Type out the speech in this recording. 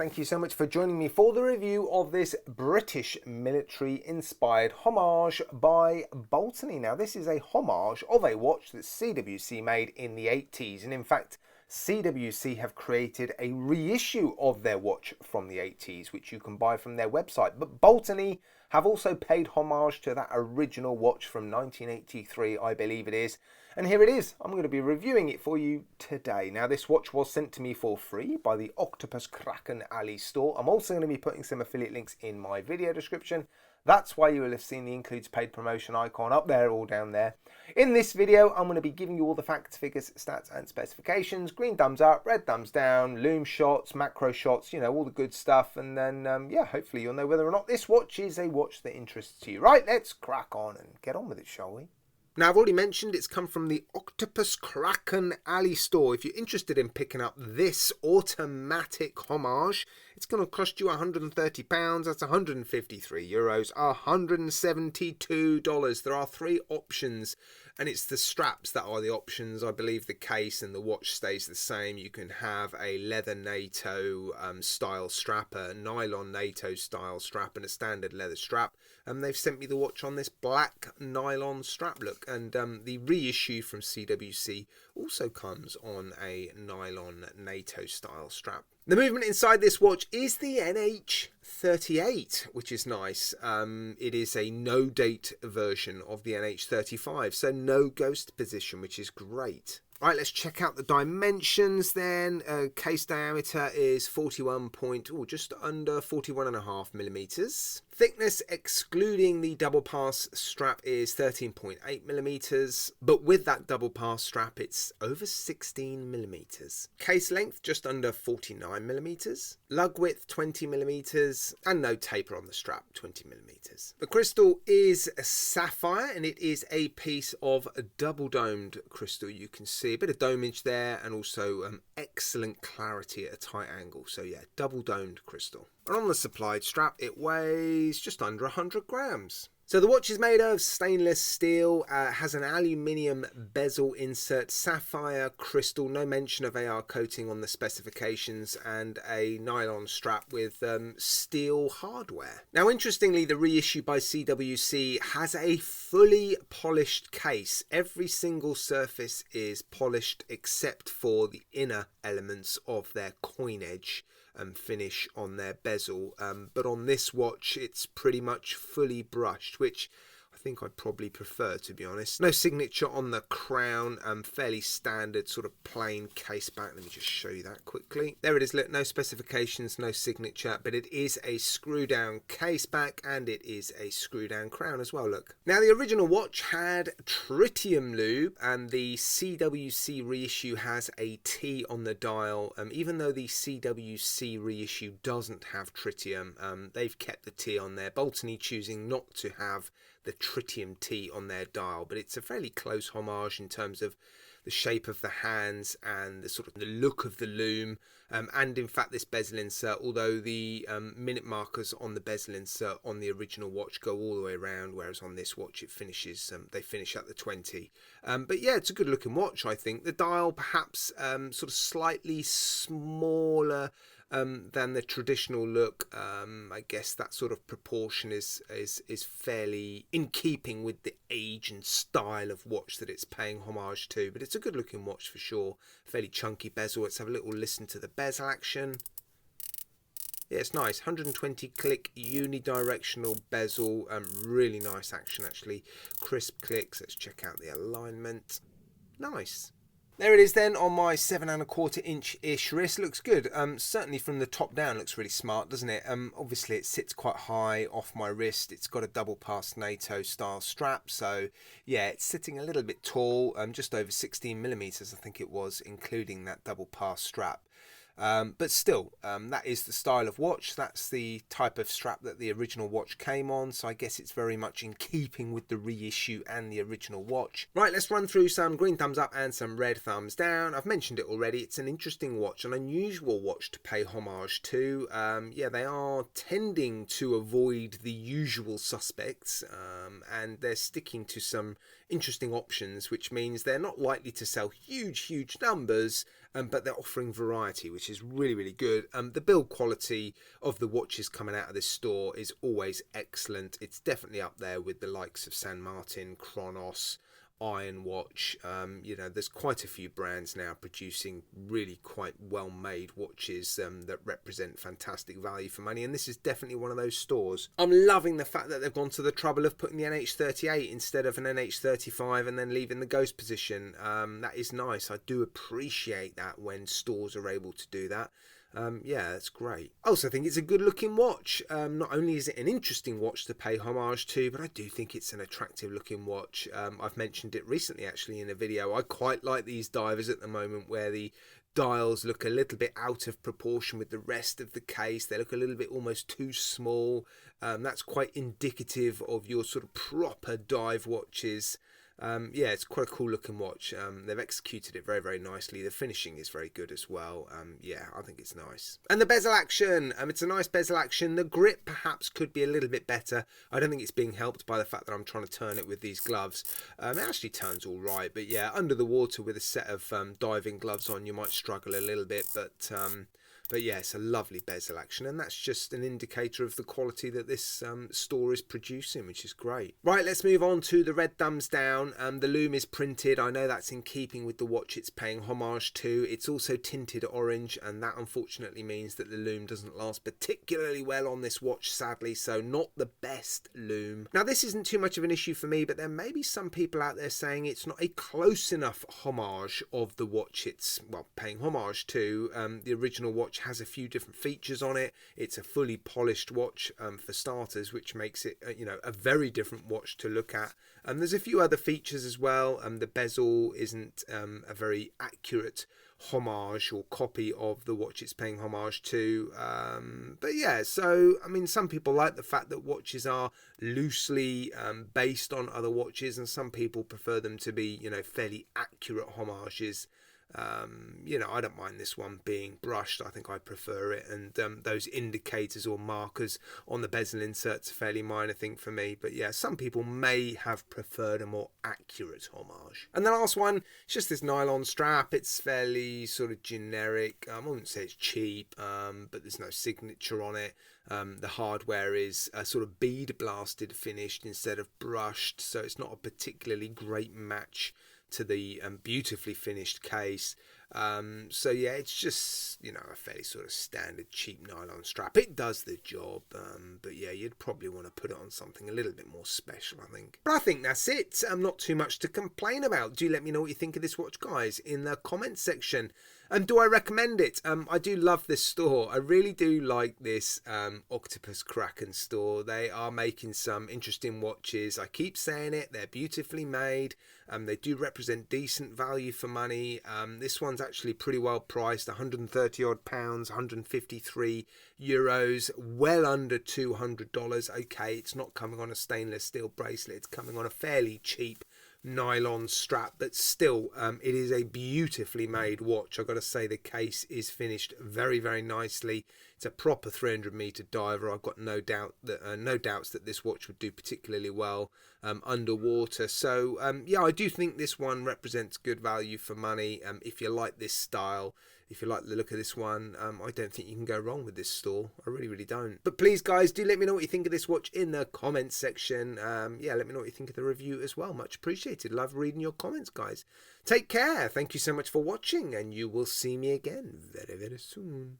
Thank you so much for joining me for the review of this British military inspired homage by Baltany. Now this is a homage of a watch that CWC made in the 80s, and in fact CWC have created a reissue of their watch from the 80s which you can buy from their website, but Baltany have also paid homage to that original watch from 1983, I believe it is. And here it is. I'm going to be reviewing it for you today. Now this watch was sent to me for free by the Octopus Kraken store. I'm also going to be putting some affiliate links in my video description. That's why you will have seen the includes paid promotion icon up there or down there. In this video, I'm going to be giving you all the facts, figures, stats and specifications. Green thumbs up, red thumbs down, loom shots, macro shots, you know, all the good stuff. And then, yeah, hopefully you'll know whether or not this watch is a watch that interests you. Right, let's crack on and get on with it, shall we? Now, I've already mentioned it's come from the Octopus Kraken store. If you're interested in picking up this automatic homage, it's going to cost you £130. That's €153, $172. There are three options, and it's the straps that are the options. I believe the case and the watch stays the same. You can have a leather NATO style strap, a nylon NATO style strap, and a standard leather strap. They've sent me the watch on this black nylon strap look, and the reissue from CWC also comes on a nylon NATO style strap. The movement inside this watch is the NH38, which is nice. It is a no-date version of the NH35, so no ghost position, which is great. Right, let's check out the dimensions then. Case diameter is just under 41.5 millimeters. Thickness, excluding the double pass strap, is 13.8 millimeters, but with that double pass strap, it's over 16 millimeters. Case length, just under 49 millimeters. Lug width, 20 millimeters, and no taper on the strap, 20 millimeters. The crystal is a sapphire, and it is a piece of double domed crystal. You can see a bit of domage there, and also excellent clarity at a tight angle. So yeah, double domed crystal. And on the supplied strap, it weighs just under 100 grams. So the watch is made of stainless steel, has an aluminium bezel insert, sapphire crystal, no mention of AR coating on the specifications, and a nylon strap with steel hardware. Now, interestingly, the reissue by CWC has a fully polished case. Every single surface is polished except for the inner elements of their coin edge and finish on their bezel, but on this watch it's pretty much fully brushed, which I think I'd probably prefer, to be honest. No signature on the crown, fairly standard sort of plain case back. Let me just show you that quickly. There it is, look, no specifications, no signature, but it is a screw down case back and it is a screw down crown as well, look. Now the original watch had tritium lube, and the CWC reissue has a T on the dial. Even though the CWC reissue doesn't have tritium, they've kept the T on there. Baltany choosing not to have the tritium T on their dial, but it's a fairly close homage in terms of the shape of the hands and the sort of the look of the loom, and in fact this bezel insert, although the minute markers on the bezel insert on the original watch go all the way around, whereas on this watch it finishes, they finish at the 20. But yeah, it's a good looking watch, I think. The dial perhaps sort of slightly smaller than the traditional look. I guess that sort of proportion is fairly in keeping with the age and style of watch that it's paying homage to, but it's a good looking watch for sure. Fairly chunky bezel. Let's have a little listen to the bezel action. Yeah, it's nice. 120 click unidirectional bezel. Really nice action actually. Crisp clicks. Let's check out the alignment. Nice. There it is then on my 7¼ inch-ish wrist. Looks good. Certainly from the top down looks really smart, doesn't it? Obviously it sits quite high off my wrist. It's got a double pass NATO style strap. So yeah, it's sitting a little bit tall, just over 16 millimeters, I think it was, including that double pass strap. But still, that is the style of watch. That's the type of strap that the original watch came on, so I guess it's very much in keeping with the reissue and the original watch. Right, let's run through some green thumbs up and some red thumbs down. I've mentioned it already. It's an interesting watch, an unusual watch to pay homage to. Yeah, they are tending to avoid the usual suspects, and they're sticking to some interesting options, which means they're not likely to sell huge numbers, but they're offering variety, which is really, really good. The build quality of the watches coming out of this store is always excellent. It's definitely up there with the likes of San Martin, Chronos, Iron Watch. You know, there's quite a few brands now producing really quite well made watches that represent fantastic value for money, and this is definitely one of those stores. I'm loving the fact that they've gone to the trouble of putting the NH38 instead of an NH35 and then leaving the ghost position. That is nice. I do appreciate that when stores are able to do that. Yeah, that's great. I also think it's a good looking watch. Not only is it an interesting watch to pay homage to, but I do think it's an attractive looking watch. I've mentioned it recently actually in a video. I quite like these divers at the moment where the dials look a little bit out of proportion with the rest of the case. They look a little bit almost too small. That's quite indicative of your sort of proper dive watches. Yeah, it's quite a cool looking watch. They've executed it very, very nicely. The finishing is very good as well. Yeah, I think it's nice. And the bezel action, it's a nice bezel action. The grip perhaps could be a little bit better. I don't think it's being helped by the fact that I'm trying to turn it with these gloves. It actually turns all right, but yeah, under the water with a set of diving gloves on, you might struggle a little bit, but yeah, it's a lovely bezel action, and that's just an indicator of the quality that this store is producing, which is great. Right, let's move on to the red thumbs down. The loom is printed. I know that's in keeping with the watch it's paying homage to. It's also tinted orange, and that unfortunately means that the loom doesn't last particularly well on this watch, sadly, so not the best loom. Now, this isn't too much of an issue for me, but there may be some people out there saying it's not a close enough homage of the watch it's, well, paying homage to. The original watch has a few different features on it. It's a fully polished watch for starters, which makes it you know, a very different watch to look at. There's a few other features as well. The bezel isn't a very accurate homage or copy of the watch it's paying homage to, but yeah, so I mean, some people like the fact that watches are loosely based on other watches, and some people prefer them to be, you know, fairly accurate homages. You know, I don't mind this one being brushed. I think I prefer it, and those indicators or markers on the bezel inserts are fairly minor thing for me, but yeah, some people may have preferred a more accurate homage. And the last one, it's just this nylon strap. It's fairly sort of generic. I wouldn't say it's cheap, but there's no signature on it. The hardware is a sort of bead blasted finished instead of brushed, so it's not a particularly great match to the beautifully finished case. So yeah, it's just, you know, a fairly sort of standard cheap nylon strap. It does the job, but yeah, you'd probably want to put it on something a little bit more special, I think. But I think that's it. Not too much to complain about. Do let me know what you think of this watch, guys, in the comments section. And do I recommend it? I do love this store. I really do like this Octopus Kraken store. They are making some interesting watches. I keep saying it. They're beautifully made. They do represent decent value for money. This one's actually pretty well priced, 130 odd pounds, 153 euros, well under $200. Okay, it's not coming on a stainless steel bracelet. It's coming on a fairly cheap nylon strap, but still it is a beautifully made watch. I've got to say, the case is finished very, very nicely. It's a proper 300-meter diver. I've got no doubts that this watch would do particularly well underwater. So yeah, I do think this one represents good value for money. If you like this style, if you like the look of this one, I don't think you can go wrong with this store. I really, really don't. But please, guys, do let me know what you think of this watch in the comments section. Yeah, let me know what you think of the review as well. Much appreciated. Love reading your comments, guys. Take care. Thank you so much for watching, and you will see me again very, very soon.